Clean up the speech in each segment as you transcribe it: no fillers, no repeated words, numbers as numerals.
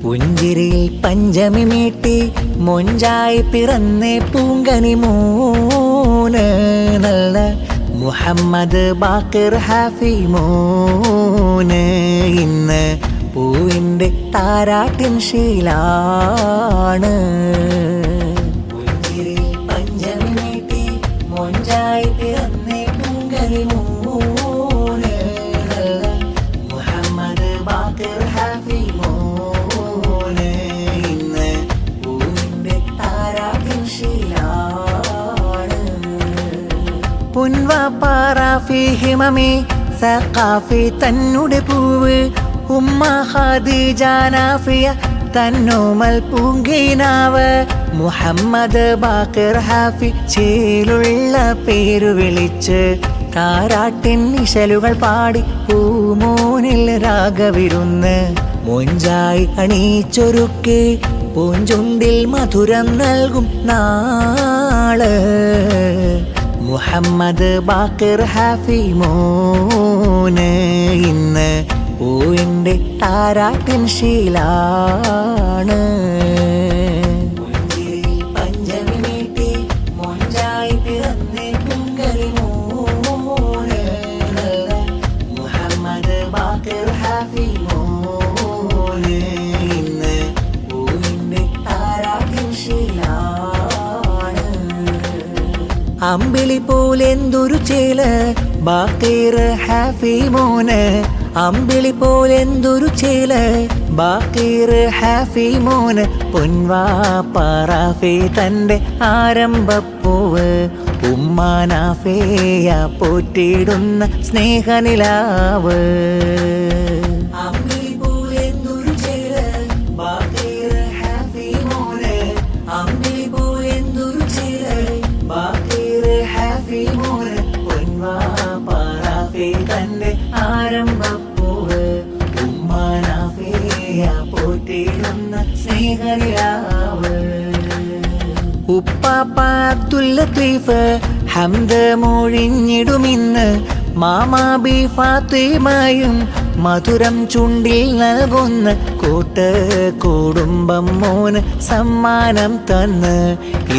പുഞ്ചിരിയിൽ പഞ്ചമി മീട്ടി മൊഞ്ചായി പിറന്നേ പൂങ്കനി മോന് നല്ല മുഹമ്മദ് ബാക്കിർ ഹാഫി മോന് ഇന്ന് പൂവിൻ്റെ താരാട്ടിൻ ശീലാണ്. പുഞ്ചിരിയിൽ പഞ്ചമി മീട്ടി മൊഞ്ചായി പിറന്നേ പൂങ്കനി മോന് നല്ല മുഹമ്മദ് ബാക്കിർ ഹാഫി ഹിമമേ സഖാഫി തന്നുടെ പൂവ് ഉമ്മ ഖദീജ നാഫിയ തന്നോമൽ പൂങ്കിനാവ് മുഹമ്മദ് ബാക്കിർ ഹാഫി ചേലുള്ള പേരു വിളിച്ച് താരാട്ടിൻ നിശലുകൾ പാടി പൂമോനിൽ രാഗവിരുന്ന് മൊഞ്ചായി അണിച്ചൊരുക്കി പൂഞ്ചുണ്ടിൽ മധുരം നൽകും നാള് മുഹമ്മദ് ബാക്കിർ ഹാഫി മോന് ഇന്ന് പൂവിൻ്റെ താരാട്ടിൻ ശീലാണ്. പഞ്ചമി മീട്ടി മൊഞ്ചായി പിറന്നേ പൂങ്കനി മോന് മുഹമ്മദ് ബാക്കിർ ഹാഫി മോന് ഇന്ന് പൂവിൻ്റെ താരാട്ടിൻ ശീലാണ്. അമ്പിളി പോലെന്തൊരു ചേല ബാക്കിർ ഹാഫി മോന് അമ്പിളി പോലെന്തൊരു ചേല ബാക്കിർ ഹാഫി മോന് പൊൻവാപ്പാറാഫി തൻ്റെ ആരംഭപ്പൂവ് ഉമ്മാനാഫേയ പോറ്റിയിടുന്ന സ്നേഹനിലാവ്. തന്റെ ആരംഭപ്പൂവ് ഉമ്മാനാഫേയ പോറ്റിയിടുന്ന സ്നേഹനിലാവ്. ഉപ്പാപ്പ അബ്ദുൽ ലത്തീഫ് ഹംദ് മൊഴിഞ്ഞിടുമിന്ന് മാമാബി ഫാത്തിമയും മധുരം ചുണ്ടിൽ നൽകുന്ന കൂട്ട് കുടുംബം മോന് സമ്മാനം തന്ന്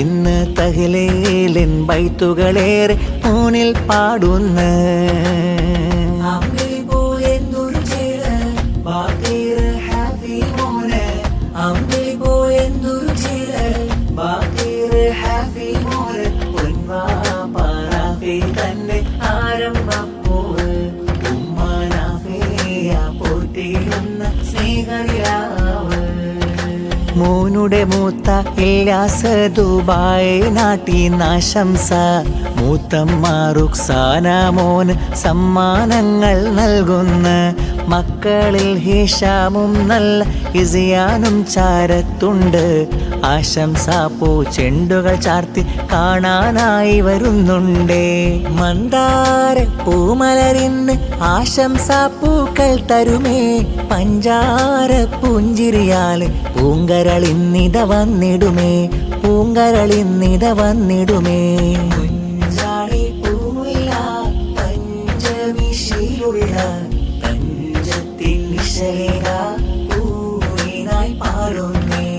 ഇന്ന് തഹ്ലീലിൻ ബൈത്തുകളേറെ മോനിൽ പാടുന്ന തന്റെ ആരംഭപ്പൂവ് ഉമ്മാനാഫേയ പോറ്റിയിടുന്ന സ്നേഹനിലാവ്. മോനുടെ മൂത്ത ഇല്യാസ് ദുബായ് നാട്ടിനാശംസ മൂത്തമ്മ റുക്സാന മോന് സമ്മാനങ്ങൾ നൽകുന്ന മക്കളിൽ ഹിഷാമും നല്ല ഇസിയാനും ചാരത്തുണ്ട് ആശംസാ പൂച്ചെണ്ടുകൾ ചാർത്തി കാണാനായി വരുന്നുണ്ടേ. മന്ദാര പൂമലരിന്ന് ആശംസാ പൂക്കൾ തരുമേ പഞ്ചാര പുഞ്ചിരിയാല് പൂങ്കരളിന്നിത വന്നിടുമേ പൂങ്കരളിന്നിത വന്നിടുമേ. കുഞ്ചാടി പൂമുല്ല പഞ്ചമിശിലുള്ള പഞ്ചത്തിൻ നിശലേഖ പൂവിനായി പാടുന്നേ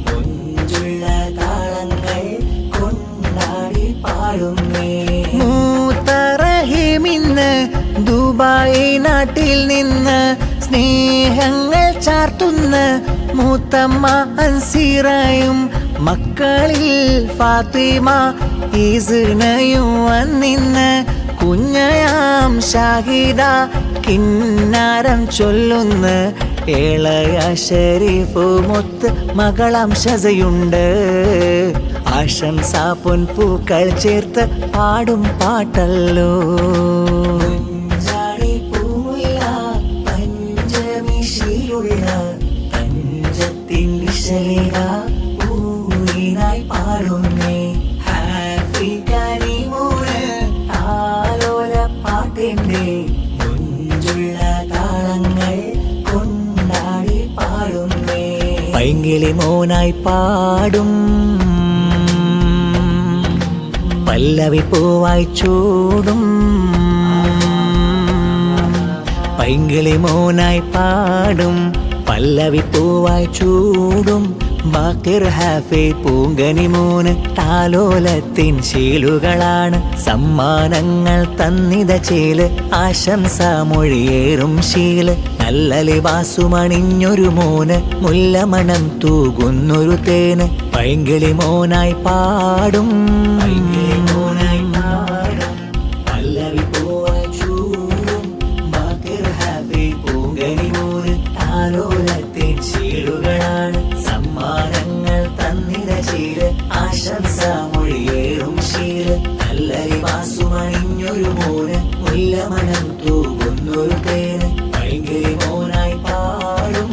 മുഞ്ചുള്ള താളങ്ങൾ കൊണ്ടാടി പാടുന്നേ. മൂത്തറഹിമിന്ന് ദുബായ് നാട്ടിൽ നിന്ന് സ്നേഹങ്ങൾ ചാർത്തുന്ന മൂത്തമ്മ അൻസിറയും മക്കളിൽ ഫാത്തിമ ഈസ്നയും വന്നിന്ന് കുഞ്ഞയാം ഷാഹിദ കിന്നാരം ചൊല്ലുന്ന ഏളയ ഷരീഫ് മുത്ത് മകളം ഷസയുണ്ട് ആശംസാ പൊൻപൂക്കൾ ചേർത്ത് പാടും പാട്ടല്ലോ. പഞ്ചമിശിയുള്ള പഞ്ചത്തിൻ നിശലേഖ പൂവിനായി പാടുന്നേ ഹാഫി കരീമോന് താലോല പാട്ടിൻ്റെ മുഞ്ചുള്ള താളങ്ങൾ കൊണ്ടാടി പാടുന്നേ. പൈങ്കിളി മോനായി പാടും പല്ലവി പൂവായി ചൂടും പൈങ്കിളി മോനായി പാടും പല്ലവി പൂവായി ചൂടും ബാക്കിർ ഹാഫി പൂങ്കനി മൂന്ന് താലോലത്തിൻ ശീലുകളാണ് സമ്മാനങ്ങൾ തന്നിത ചേല് ആശംസ മൊഴിയേറും ശീല് നല്ല ലിവാസുമണിഞ്ഞൊരു മോന് മുല്ലമണം തൂകുന്നൊരു തേന് പൈങ്കിളി മോനായി പാടും പല്ലവി പൂവായി ചൂടും ബാക്കിർ ഹാഫി പൂങ്കനി മൂന്ന് താലോലത്തിൻ ശീലുകളാണ് സമ്മാനങ്ങൾ തന്നിത ശീല് ആശംസ മൊഴിയേറും ശീല് നല്ല ലിവാസുമണിഞ്ഞൊരു മോന് മുല്ലമണം തൂകുന്നൊരു തേന് പൈങ്കിളി മോനായി പാടും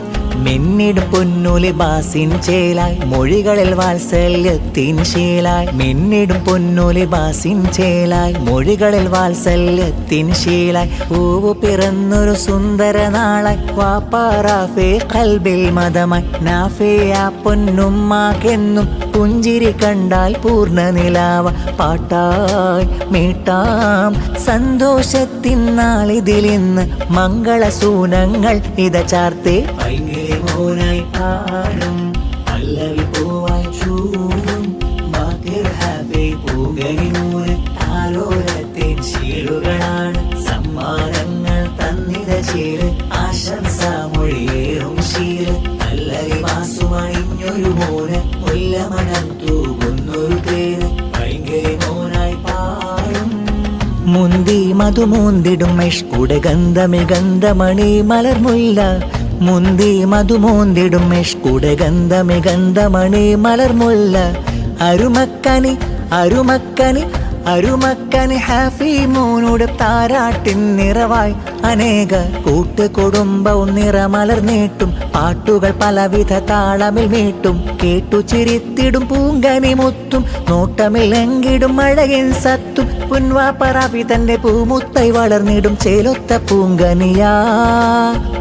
മിന്നിടും പൊന്നുലി ബാസിൻ ചേലായി മൊഴികളിൽ വാത്സല്യത്തിൻ ശീലായി മിന്നിടും പൊന്നുലി ബാസിൻ ചേലായി മൊഴികളിൽ വാത്സല്യത്തിൻ ശീലായി പൂവ് പിറന്നൊരു സുന്ദര നാളായി വാപ്പാറാഫേ കൽബിൽ മതമായി നാഫിയ പൊന്നുമ്മാക്കെന്നും പുഞ്ചിരി കണ്ടാൽ പൂർണ്ണ നിലാവ പാട്ടായി മീട്ടാം സന്തോഷത്തിൻ നാളിതിലിന്ന് മംഗളസൂനങ്ങൾ ഇത ചാർത്തേ മോനായി പാടും പല്ലവി പൂവായി ചൂടും ബാക്കിർ ഹാഫി പൂങ്കനി മൂന്ന് താലോലത്തിൻ ശീലുകളാണ് സമ്മാനങ്ങൾ തന്നിത ശീല് ആശംസ മൊഴിയേറും ശീല് നല്ല ലിവാസുമണിഞ്ഞൊരു മോന് മുല്ലമണം തൂകുന്നൊരു തേന് പൈങ്കിളി മോനായി പാടും മുന്തി മധുമൂന്തിടും മെഷ്കുടെ ഗന്ധമി ഗന്ധമണി മലർമുല്ല മുന്തി മധുമൂന്തിടും മെഷ്കുടെ ഗന്ധമി ഗന്ധമണി മലർമുല്ല അരുമക്കനി അരുമക്കനി അരുമക്കനി ഹാഫി മോനോട് താരാട്ടിൻ നിറവായി അനേക കൂട്ടുകുടുംബവും നിറമലർന്നീട്ടും പാട്ടുകൾ പലവിധ താളമിൽ മീട്ടും കേട്ടു ചിരിത്തിടും പൂങ്കനി മുത്തും നോട്ടമിൽ എങ്കിടും മഴയിൻ സത്തും പുൻവാപ്പറാഫി തന്റെ പൂമുത്തായി വളർന്നിടും ചേലൊത്ത പൂങ്കനിയാ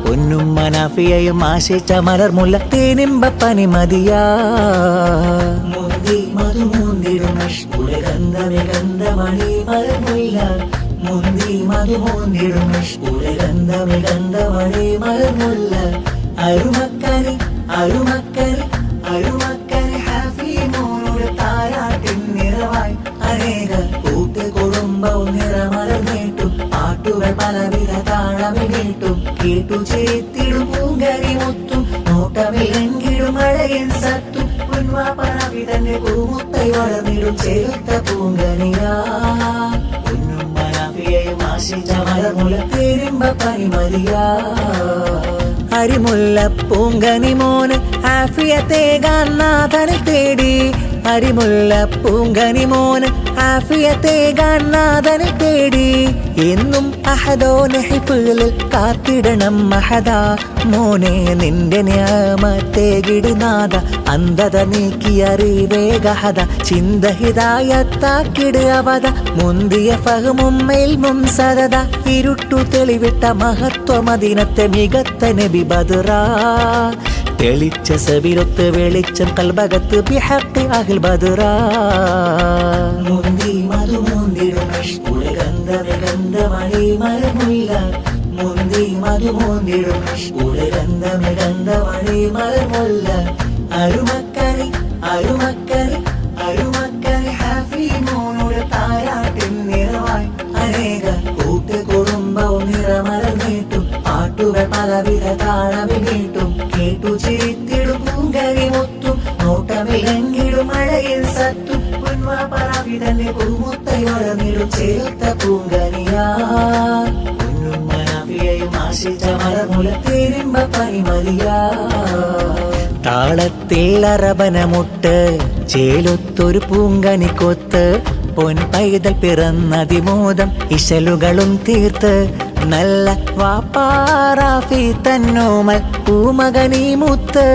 പൊന്നും മനാഫിയയും ആശിച്ച മലർമുല്ല തേനിമ്പപ്പനി മതിയാ മുന്തി മധുമൂന്തിടും മെഷ്കുടെ ഗന്ധമി ഗന്ധമണി മലർമുല്ല മുന്തി മധുമൂന്തിടും മെഷ്കുടെ ഗന്ധമി ഗന്ധമണി മലർമുല്ല അരുമക്കനി അരുമക്കനി അരുമക്കനി ഹാഫി മോനോട് താരാട്ടിൻ നിറവായി അനേക കൂട്ടുകുടുംബവും നിറമലർന്നീട്ടും പാട്ടുകൾ പലവിധ താളമിൽ നീട്ടും കേട്ടു ചേത്തിടും പൂങ്കരി മുത്തും നോട്ടമിൽ എങ്കിടും മഴയിൻ സത്തും പുൻവാപ്പറാഫി തന്നെ പൂമുത്തായി വളർന്നിടും ചേർത്ത പൂങ്കനിയാ പൊന്നും മനാഫിയയും ആശിച്ച മലർമുല തേരിമ്പപ്പനി മതിയാ അരിമുല്ല പൂങ്കനി മോന് ആഫിയത്തേകാൻ നാഥനെ തേടി അരിമുല്ല പൂങ്കനി മോന് ആഫിയത്തേകാൻ നാഥനെ തേടി എന്നും അഹദോനെ ഹിഫിളിൽ കാത്തിടണം മഹദാ മോനെ നിന്റെ നിയമത്തേകിട് നാഥ അന്ധത നീക്കിയറിവേഗഹത ചിന്ത ഹിദായത്താക്കിട് അവത മുന്തിയ ഫഹമും മേൽമും സദത ഇരുട്ടു തെളിവിട്ട മഹത്വമദിനത്തെ മികത്ത നബി ബദ്റാ തെളിച്ച സബിരൊത്ത് വെളിച്ചം കൽബകത്ത് ബിഹഖ് അഹ്ൽ ബദ്റാ മുന്തി മധുമൂന്തിടും മെഷ്കുടെ ഗന്ധമി ഗന്ധമണി മലർമുല്ല മുന്തി മധുമൂന്തിടും മെഷ്കുടെ ഗന്ധമി ഗന്ധമണി മലർമുല്ല അരുമക്കനി അരുമക്കനി അരുമക്കനി ഹാഫി മോനോട് താരാട്ടിൻ നിറവായി അനേക കൂട്ടുകുടുംബവും നിറമലർന്നീട്ടും പാട്ടുകൾ പലവിധ താളമിൽ നീട്ടും കേട്ടു ചിരിത്തിടും പൂങ്കരി മുത്തും നോട്ടമിൽ എങ്കിടും മഴയിൽ സത്തും പുൻവാപ്പറാഫി തന്നെ പൂമുത്തായി വളർന്നിടും ചേർത്ത പൂങ്കനിയാ പൊന്നും മനാഫിയയും ആശിച്ച മലർമുല തേരിമ്പപ്പനി മതിയാ താളത്തിൽ അറബനമുട്ട് ചേലൊത്തൊരു പൂങ്കനിക്കൊത്ത് പൊൻ പൈതൽ പിറന്നതിമോദം ഇശലുകളും തീർത്ത് നല്ല വാപ്പാറാഫി തന്നോമൽ പൂമകനീ മുത്ത്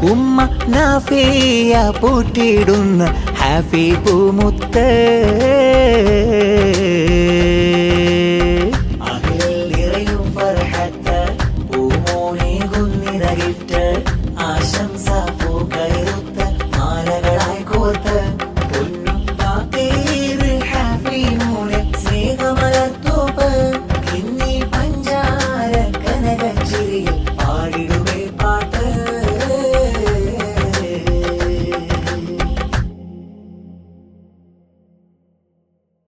ഉമ്മ നാഫിയ പൂട്ടിയിടുന്ന ഹാഫി പൂമുത്ത്